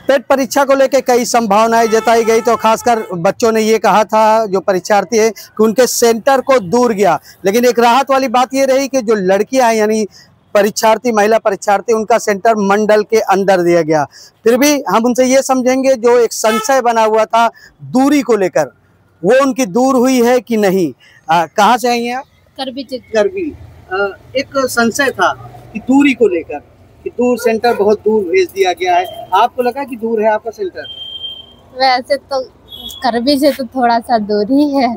TET परीक्षा को लेकर कई संभावनाएं जताई गई, तो खासकर बच्चों ने ये कहा था जो परीक्षार्थी है कि उनके सेंटर को दूर गया। लेकिन एक राहत वाली बात ये रही कि जो लड़कियां यानी परीक्षार्थी, महिला परीक्षार्थी, उनका सेंटर मंडल के अंदर दिया गया। फिर भी हम उनसे ये समझेंगे जो एक संशय बना हुआ था दूरी को लेकर, वो उनकी दूर हुई है कि नहीं। कहाँ से आई हैं आप? करबी। एक संशय था कि दूरी को लेकर कि दूर सेंटर बहुत दूर भेज दिया गया है, आपको लगा कि दूर है आपका सेंटर? वैसे तो करबी से तो थोड़ा सा दूर ही है,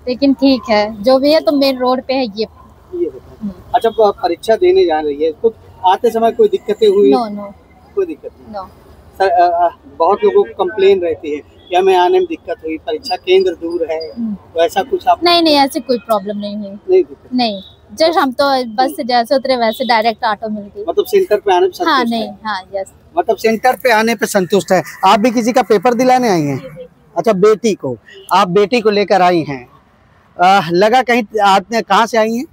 लेकिन ठीक है जो भी है, तो मेन रोड पे है ये। अच्छा, परीक्षा देने जा रही है तो आते समय कोई दिक्कतें हुई? नो कोई दिक्कत नहीं। बहुत लोगों को कंप्लेन रहती है कि हमें आने में दिक्कत हुई, परीक्षा केंद्र दूर है, तो ऐसा कुछ आप? नहीं, ऐसे कोई प्रॉब्लम नहीं हुई। नहीं, जस्ट हम तो बस से जैसे उतरे वैसे डायरेक्ट ऑटो मिल गई। मतलब सेंटर पे आने पे संतुष्ट है? हाँ, यस। मतलब सेंटर पे आने पे संतुष्ट है। आप भी किसी का पेपर दिलाने आई हैं? अच्छा, बेटी को, आप बेटी को लेकर आई हैं। लगा कहीं आपने, कहाँ से आई हैं?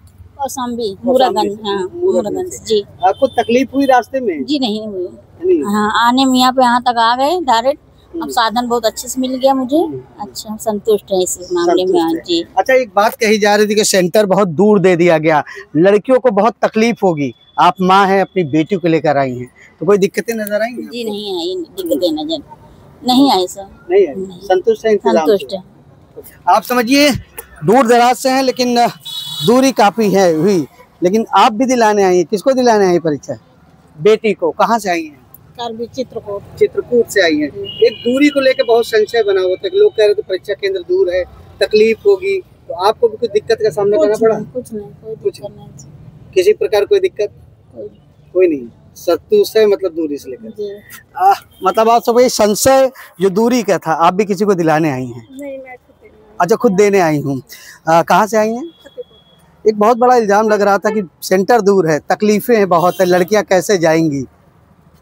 मुरादगंज जी। आपको तकलीफ हुई रास्ते में? जी नहीं हुई। हाँ, आने में यहाँ पे आ गए डायरेक्ट। अब साधन बहुत अच्छे से मिल गया मुझे। अच्छा, संतुष्ट है इस मामले में जी। अच्छा, एक बात कही जा रही थी कि सेंटर बहुत दूर दे दिया गया, लड़कियों को बहुत तकलीफ होगी। आप माँ हैं, अपनी बेटी को लेकर आई हैं, तो कोई दिक्कतें नजर आएंगी? जी नहीं आई, दिक्कतें नजर नहीं आई सर। नहीं आई, संतुष्ट है? संतुष्ट है। आप समझिए दूर दराज से हैं, लेकिन दूरी काफी है हुई, लेकिन आप भी दिलाने आई हैं। किसको दिलाने आई परीक्षा? बेटी को। कहाँ से आई हैं? चित्रकूट से आई हैं। एक दूरी को लेकर बहुत संशय बना हुआ था, लोग कह रहे थे परीक्षा केंद्र दूर है, तकलीफ होगी, तो आपको भी कुछ दिक्कत का सामना करना पड़ा? कुछ नहीं। किसी प्रकार कोई दिक्कत? कोई नहीं, संतुष्ट है मतलब दूरी से लेकर। मतलब आप सब ये संशय जो दूरी का था, आप भी किसी को दिलाने आई हैं? नहीं, मैं खुद। अच्छा, खुद देने आई हूँ। कहाँ से आई हैं? एक बहुत बड़ा इल्जाम लग रहा था कि सेंटर दूर है, तकलीफें हैं बहुत है, लड़कियां कैसे जाएंगी।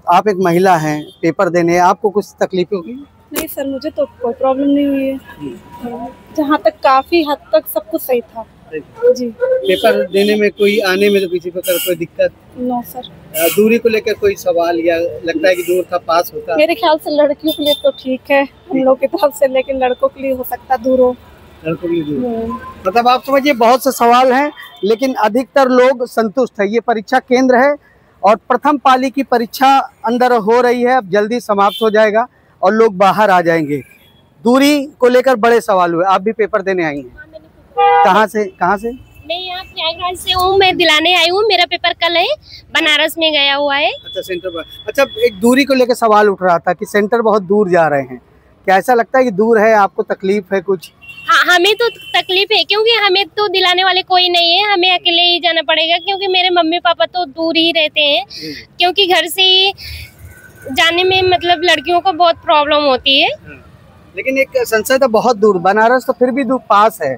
आप एक महिला हैं, पेपर देने, आपको कुछ तकलीफें होगी? नहीं सर, मुझे तो कोई प्रॉब्लम नहीं हुई है। जहाँ तक काफी हद तक सब कुछ सही था जी। पेपर देने में कोई, आने में तो किसी प्रकार कोई दिक्कत? No sir. दूरी को लेकर कोई सवाल या लगता है कि दूर था, पास होता? मेरे ख्याल से लड़कियों के लिए तो ठीक है हम लोग की तरफ से, लेकिन लड़कों के लिए हो सकता दूर हो। लड़कों के लिए दूर। मतलब आप समझिए बहुत से सवाल हैं, लेकिन अधिकतर लोग संतुष्ट है। ये परीक्षा केंद्र है और प्रथम पाली की परीक्षा अंदर हो रही है, अब जल्दी समाप्त हो जाएगा और लोग बाहर आ जाएंगे। दूरी को लेकर बड़े सवाल हुए। आप भी पेपर देने आई हैं? कहाँ से? मैं यहाँ प्रयागराज से हूँ, मैं दिलाने आई हूँ। मेरा पेपर कल है, बनारस में गया हुआ है। अच्छा, सेंटर पर। अच्छा, एक दूरी को लेकर सवाल उठ रहा था कि सेंटर बहुत दूर जा रहे हैं, क्या ऐसा लगता है कि दूर है, आपको तकलीफ है कुछ? हाँ, हमें तो तकलीफ है क्योंकि हमें तो दिलाने वाले कोई नहीं है, हमें अकेले ही जाना पड़ेगा क्योंकि मेरे मम्मी पापा तो दूर ही रहते हैं। क्योंकि घर से जाने में मतलब लड़कियों को बहुत प्रॉब्लम होती है। लेकिन एक संशय था बहुत दूर, बनारस तो फिर भी दूर, पास है,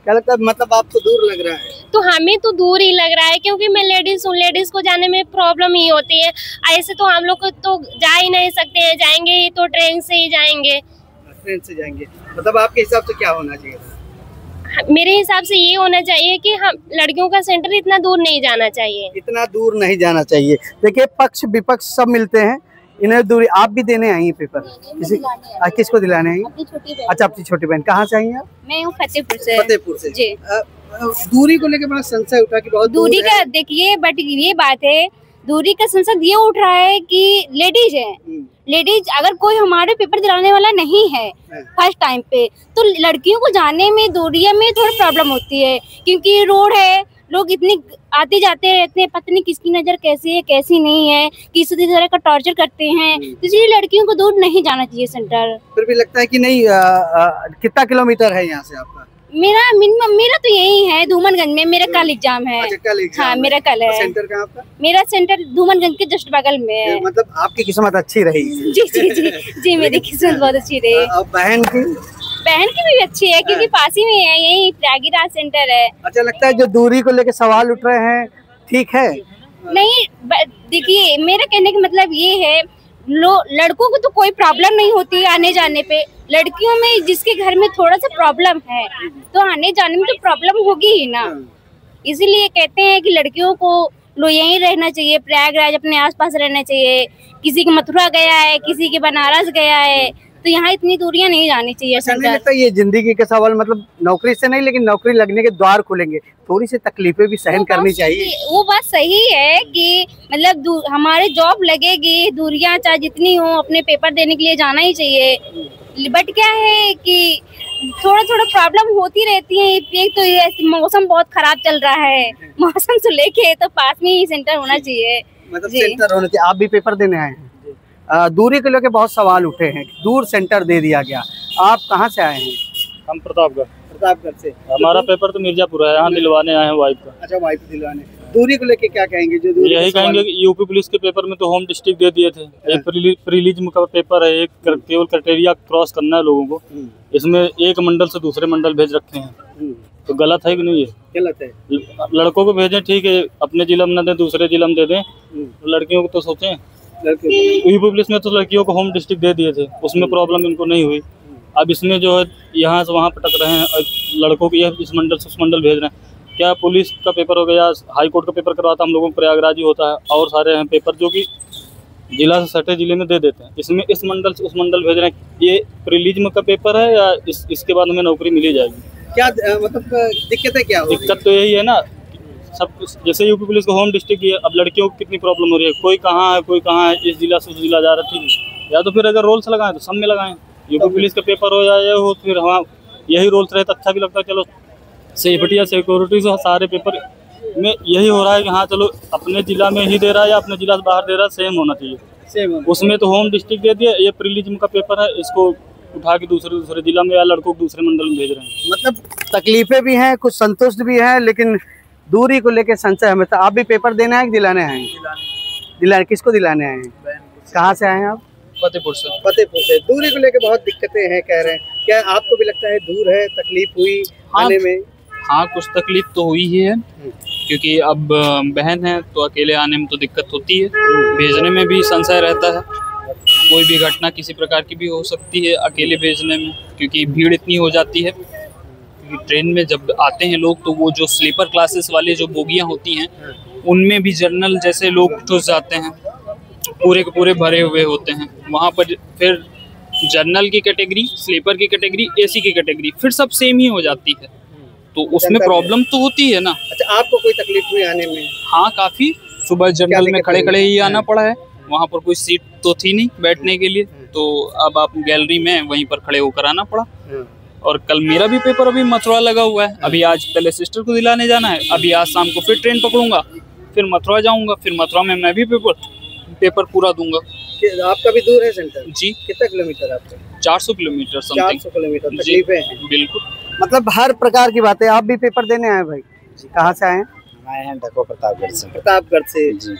क्या लगता है? मतलब आपको दूर लग रहा है? तो हमें तो दूर ही लग रहा है क्योंकि मैं लेडीज हूँ, लेडीज को जाने में प्रॉब्लम ही होती है। ऐसे तो हम लोग को तो जा ही नहीं सकते हैं, जाएंगे ही तो ट्रेन से ही जाएंगे। ट्रेन से जाएंगे, मतलब आपके हिसाब से क्या होना चाहिए? मेरे हिसाब से ये होना चाहिए कि हम लड़कियों का सेंटर इतना दूर नहीं जाना चाहिए। इतना दूर नहीं जाना चाहिए। देखिए, पक्ष विपक्ष सब मिलते हैं, इन्हें दूरी। आप भी देने आई हैं पेपर? किसको दिलाने आई? अच्छा, अपनी छोटी बहन। कहाँ से आई हैं आप? मैं हूँ फतेहपुर से। फतेहपुर से जी। दूरी को लेकर बड़ा संशय उठा कि बहुत दूरी का देखिए, बट ये बात है, दूरी का संशय ये उठ रहा है कि लेडीज है, लेडीज अगर कोई हमारे पेपर दिलाने वाला नहीं है फर्स्ट टाइम पे, तो लड़कियों को जाने में दूरिया में थोड़ी प्रॉब्लम होती है क्योंकि रोड है, लोग इतने आते जाते रहते हैं, पता नहीं किसकी नजर कैसी है कैसी नहीं है, किसी तरह का टॉर्चर करते हैं, तो इसलिए लड़कियों को दूर नहीं जाना चाहिए सेंटर। फिर भी लगता है कि नहीं। कितना किलोमीटर है यहाँ से आपका? मेरा तो यही है धूमनगंज में। मेरा कल एग्जाम है। अच्छा, कल एग्जाम? हाँ, मेरा कल है। सेंटर कहाँ आपका? मेरा सेंटर धूमनगंज के जस्ट बगल में है। मतलब आपकी किस्मत अच्छी रही। जी, मेरी किस्मत बहुत अच्छी रही। बहन की भी अच्छी है क्योंकि पास ही में है, यही प्रयागराज सेंटर है। अच्छा, लगता है जो दूरी को लेकर सवाल उठ रहे हैं ठीक है? नहीं, देखिए मेरा कहने का मतलब ये है, लड़कों को तो कोई प्रॉब्लम नहीं होती आने जाने पे, लड़कियों में जिसके घर में थोड़ा सा प्रॉब्लम है तो आने जाने में तो प्रॉब्लम होगी ही ना। इसीलिए कहते हैं कि लड़कियों को लोग यहीं रहना चाहिए, प्रयागराज अपने आसपास रहना चाहिए। किसी की मथुरा गया है, किसी की बनारस गया है, तो यहाँ इतनी दूरियां नहीं जानी चाहिए। अच्छा नहीं लगता ये जिंदगी के सवाल, मतलब नौकरी से नहीं लेकिन नौकरी लगने के द्वार खुलेंगे, थोड़ी सी तकलीफें भी सहन करनी चाहिए। वो बात सही है कि मतलब हमारे जॉब लगेगी, दूरियां चाहे जितनी हो, अपने पेपर देने के लिए जाना ही चाहिए। बट क्या है कि थोड़ा थोड़ा प्रॉब्लम होती रहती है। एक तो ये मौसम बहुत खराब चल रहा है, मौसम से लेके तो पास में ही सेंटर होना चाहिए, मतलब सेंटर होना चाहिए। आप भी पेपर देने आए हैं? दूरी को लेकर बहुत सवाल उठे हैं, दूर सेंटर दे दिया गया। आप कहाँ से आए हैं? हम प्रतापगढ़ से। हमारा पेपर तो मिर्जापुर है, यहाँ दिलवाने आए हैं वाइफ का। अच्छा, वाइफ दिलवाने। दूरी को लेके क्या कहेंगे? जो यही कहेंगे कि यूपी पुलिस के पेपर में तो होम डिस्ट्रिक्ट दे दिए थे। एक प्रीलिज्म का पेपर है, एक केवल क्राइटेरिया क्रॉस करना है लोगों को, इसमें एक मंडल से दूसरे मंडल भेज रखे हैं, तो गलत है कि नहीं? ये गलत है। लड़कों को भेजें ठीक है, अपने जिला में न दें, दूसरे जिला में दे दें। लड़कियों को तो सोचें, यूपी पुलिस में तो लड़कियों को होम डिस्ट्रिक्ट दे दिए थे, उसमें प्रॉब्लम इनको नहीं हुई। अब इसमें जो है यहाँ से वहाँ पटक रहे हैं और लड़कों को इस मंडल से उस मंडल भेज रहे हैं। क्या पुलिस का पेपर हो गया, हाई कोर्ट का पेपर करवाता हम लोगों को प्रयागराज ही होता है, और सारे हैं पेपर जो कि जिला से सटे जिले में दे देते हैं। इसमें इस मंडल से उस मंडल भेज रहे हैं। ये प्रीलिज्म का पेपर है या इसके बाद हमें नौकरी मिली जाएगी? क्या मतलब दिक्कतें क्या हो? दिक्कत तो यही है ना, सब जैसे यूपी पुलिस को होम डिस्ट्रिक्ट है, अब लड़कियों को कितनी प्रॉब्लम हो रही है, कोई कहाँ है कोई कहाँ है, इस जिला से उस जिला जा रहा है। या तो फिर अगर रोल्स लगाएं तो सब में लगाएं, यूपी पुलिस का पेपर हो या ये हो, फिर हाँ यही रोल्स रहे तो अच्छा भी लगता है। चलो सेफ्टी या सिक्योरिटी से सारे पेपर में यही हो रहा है कि हाँ चलो अपने जिला में ही दे रहा है या अपने जिला से बाहर दे रहा है, सेम होना चाहिए। सेम उसमें तो होम डिस्ट्रिक्ट दे दिया, ये प्रीलिज्म का पेपर है, इसको उठा के दूसरे जिला में या लड़कों को दूसरे मंडल में भेज रहे हैं। मतलब तकलीफें भी हैं, कुछ संतुष्ट भी है, लेकिन दूरी को लेकर संशय हमें। तो आप भी पेपर देने आए, दिलाने आए? दिलाने। किसको दिलाने आए हैं? कहाँ से आए हैं आप? फतेहपुर से। फतेहपुर से। दूरी को लेकर बहुत दिक्कतें हैं कह रहे हैं, क्या आपको भी लगता है दूर है, तकलीफ हुई आने में? हाँ कुछ तकलीफ तो हुई ही है, क्योंकि अब बहन है तो अकेले आने में तो दिक्कत होती है, भेजने में भी संशय रहता है, कोई भी घटना किसी प्रकार की भी हो सकती है अकेले भेजने में, क्योंकि भीड़ इतनी हो जाती है। ट्रेन में जब आते हैं लोग तो वो जो स्लीपर क्लासेस वाले जो बोगियां होती हैं उनमें भी जनरल जैसे लोग घुस जाते हैं, पूरे के पूरे भरे हुए होते हैं। वहाँ पर फिर जनरल की कैटेगरी, स्लीपर की कैटेगरी, एसी की कैटेगरी फिर सब सेम ही हो जाती है, तो उसमें प्रॉब्लम तो होती है ना। अच्छा, आपको कोई तकलीफ हुई आने में? हाँ काफ़ी, सुबह जनरल में खड़े खड़े ही आना पड़ा है, वहाँ पर कोई सीट तो थी नहीं बैठने के लिए, तो अब आप गैलरी में वहीं पर खड़े होकर आना पड़ा। और कल मेरा भी पेपर अभी मथुरा लगा हुआ है, अभी आज पहले सिस्टर को दिलाने जाना है, अभी आज शाम को फिर ट्रेन पकड़ूंगा, फिर मथुरा जाऊंगा, फिर मथुरा में मैं भी पेपर पूरा दूंगा। आपका भी दूर है सेंटर? जी। कितना किलोमीटर आपका? 400 किलोमीटर समथिंग। 400 किलोमीटर। तकलीफें हैं बिल्कुल, मतलब हर प्रकार की बातें। आप भी पेपर देने आए भाई? कहाँ से आए हैं? आए हैं देखो प्रतापगढ़ से। प्रतापगढ़ से जी।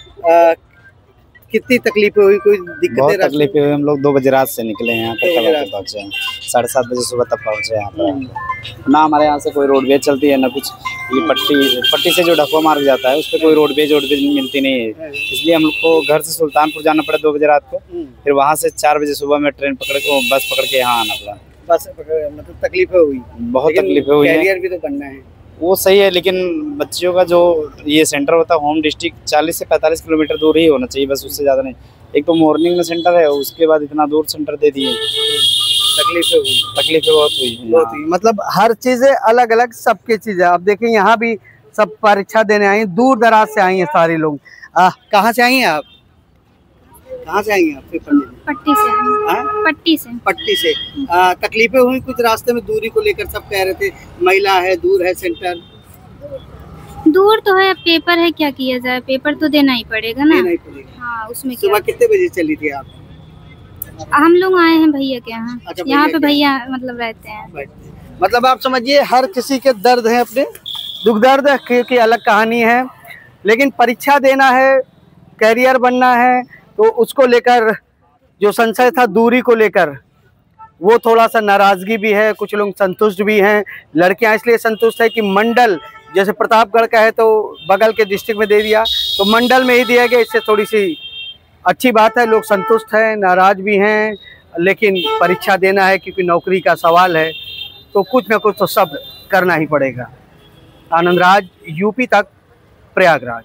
कितनी तकलीफें हुई, कोई दिक्कतें? बहुत तकलीफें हुई, हम लोग 2 बजे रात से निकले हैं, यहाँ तक पहुँचे हैं, 7:30 बजे सुबह तक पहुँचे यहाँ पर। ना हमारे यहाँ से कोई रोडवेज चलती है ना कुछ, ये पट्टी से जो ढको मार्ग जाता है उस पर कोई रोडवेज मिलती नहीं है, इसलिए हम लोग को घर से सुल्तानपुर जाना पड़ा 2 बजे रात को, फिर वहाँ से 4 बजे सुबह में ट्रेन पकड़ के बस पकड़ के यहाँ आना पड़ा। बस मतलब तकलीफें हुई, बहुत तकलीफें हुई। कैरियर भी तो बनना है, वो सही है, लेकिन बच्चियों का जो ये सेंटर होता है होम डिस्ट्रिक्ट 40 से 45 किलोमीटर दूर ही होना चाहिए, बस उससे ज़्यादा नहीं। एक तो मॉर्निंग में सेंटर है, उसके बाद इतना दूर सेंटर दे दिए, तकलीफें बहुत हुई। मतलब हर चीज़ें अलग अलग, सबकी चीज़ें। आप देखें यहाँ भी सब परीक्षा देने आई हैं, दूर दराज से आई हैं सारे लोग। कहाँ से आई हैं आप? कहाँ से आई हैं आप? पट्टी से। पट्टी से। पट्टी से। तकलीफें हुई कुछ रास्ते में? दूरी को लेकर सब कह रहे थे महिला है, दूर है सेंटर। दूर तो है, पेपर है, क्या किया जाए, पेपर तो देना ही पड़ेगा ना। देना ही पड़ेगा। हाँ, उसमें सुबह कितने बजे चली थी आप? हम लोग आए हैं भैया के यहाँ। अच्छा, यहाँ पे भैया मतलब रहते हैं। मतलब आप समझिए हर किसी के दर्द है, अपने दुख दर्द की अलग कहानी है, लेकिन परीक्षा देना है, कैरियर बनना है, तो उसको लेकर जो संशय था दूरी को लेकर, वो थोड़ा सा नाराजगी भी है, कुछ लोग संतुष्ट भी हैं। लड़कियां इसलिए संतुष्ट है कि मंडल जैसे प्रतापगढ़ का है तो बगल के डिस्ट्रिक्ट में दे दिया, तो मंडल में ही दिया गया, इससे थोड़ी सी अच्छी बात है। लोग संतुष्ट हैं, नाराज भी हैं, लेकिन परीक्षा देना है क्योंकि नौकरी का सवाल है, तो कुछ ना कुछ तो सब करना ही पड़ेगा। आनंद राज, यूपी तक, प्रयागराज।